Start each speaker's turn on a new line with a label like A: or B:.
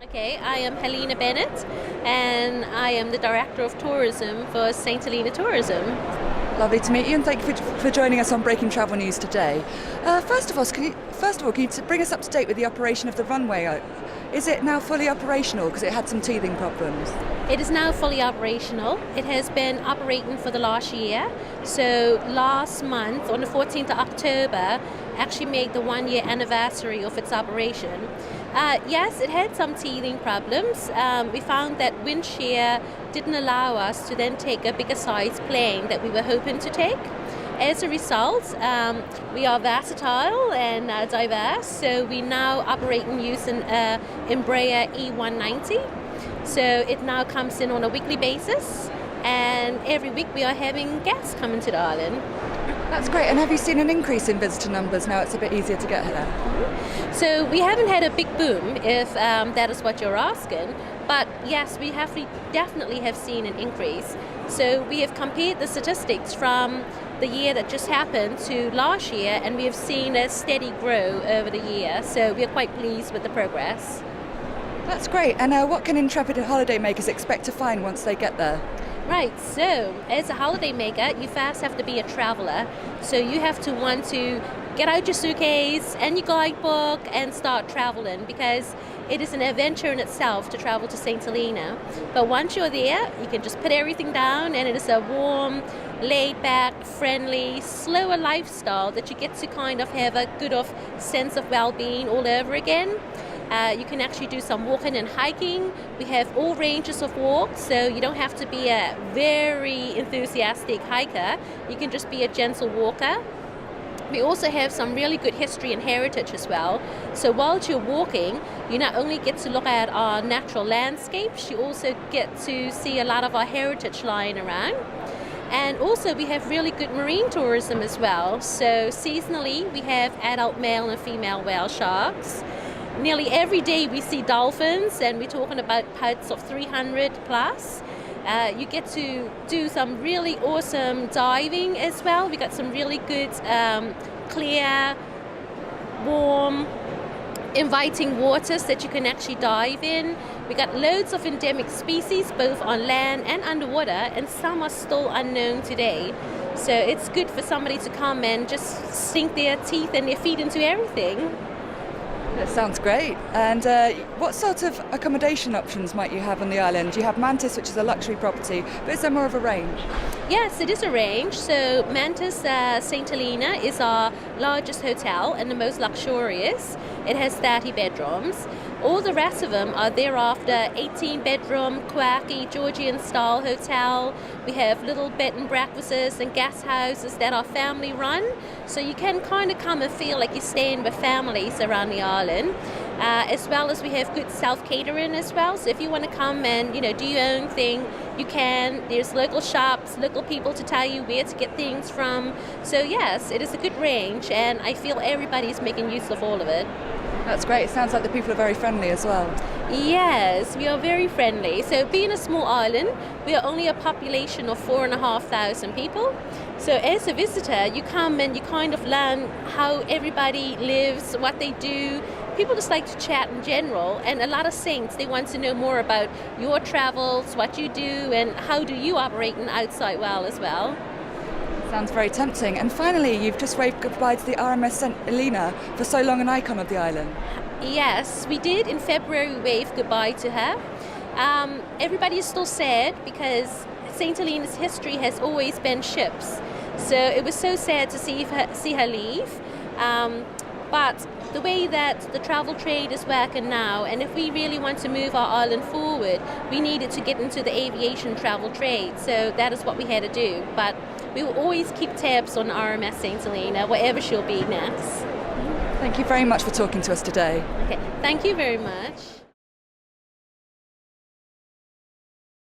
A: Okay, I am Helena Bennett and I am the Director of Tourism for St Helena Tourism.
B: Lovely to meet you, and thank you for joining us on Breaking Travel News today. First of all, can you bring us up to date with the operation of the runway? Is it now fully operational because it had some teething problems?
A: It is now fully operational. It has been operating for the last year. So last month, on the 14th of October, actually made the 1-year anniversary of its operation. Yes, it had some teething problems. We found that wind shear didn't allow us to then take a bigger size plane that we were hoping to take. As a result, we are versatile and diverse, so we now operate and use an Embraer E190. So it now comes in on a weekly basis, and every week we are having guests coming to the island.
B: That's great. And have you seen an increase in visitor numbers now it's a bit easier to get here?
A: So we haven't had a big boom, if that is what you're asking, but yes, we definitely have seen an increase. So we have compared the statistics from the year that just happened to last year, and we have seen a steady grow over the year. So we are quite pleased with the progress.
B: That's great. And what can intrepid holidaymakers expect to find once they get there?
A: Right, so as a holidaymaker, you first have to be a traveller. So you have to want to get out your suitcase and your guidebook and start travelling, because it is an adventure in itself to travel to St Helena. But once you're there, you can just put everything down, and it is a warm, laid-back, friendly, slower lifestyle that you get to kind of have a good sense of well-being all over again. You can actually do some walking and hiking. We have all ranges of walks, so you don't have to be a very enthusiastic hiker. You can just be a gentle walker. We also have some really good history and heritage as well. So while you're walking, you not only get to look at our natural landscapes, you also get to see a lot of our heritage lying around. And also we have really good marine tourism as well. So seasonally, we have adult male and female whale sharks. Nearly every day we see dolphins, and we're talking about perts of 300 plus. You get to do some really awesome diving as well. We got some really good, clear, warm, inviting waters that you can actually dive in. We got loads of endemic species, both on land and underwater, and some are still unknown today. So it's good for somebody to come and just sink their teeth and their feet into everything.
B: That sounds great. And what sort of accommodation options might you have on the island? You have Mantis, which is a luxury property, but is there more of a range?
A: Yes, it is a range. So Mantis St Helena is our largest hotel and the most luxurious. It has 30 bedrooms. All the rest of them are thereafter 18-bedroom, quirky, Georgian-style hotel. We have little bed and breakfasts and guest houses that are family-run. So you can kind of come and feel like you're staying with families around the island. As well as we have good self-catering as well. So if you want to come and do your own thing, you can. There's local shops, local people to tell you where to get things from. So yes, it is a good range, and I feel everybody's making use of all of it.
B: That's great. It sounds like the people are very friendly as well.
A: Yes, we are very friendly. So being a small island, we are only a population of 4,500 people. So as a visitor, you come and you kind of learn how everybody lives, what they do. People just like to chat in general, and a lot of Saints, they want to know more about your travels, what you do, and how do you operate in outside world as well.
B: Sounds very tempting. And finally, you've just waved goodbye to the RMS St Helena, for so long an icon of the island.
A: Yes, we did. In February, we waved goodbye to her. Everybody is still sad because St Helena's history has always been ships. So it was so sad to see her leave. But the way that the travel trade is working now, and if we really want to move our island forward, we needed to get into the aviation travel trade. So that is what we had to do. But we will always keep tabs on RMS St Helena, wherever she'll be next.
B: Thank you very much for talking to us today.
A: Okay, thank you very much.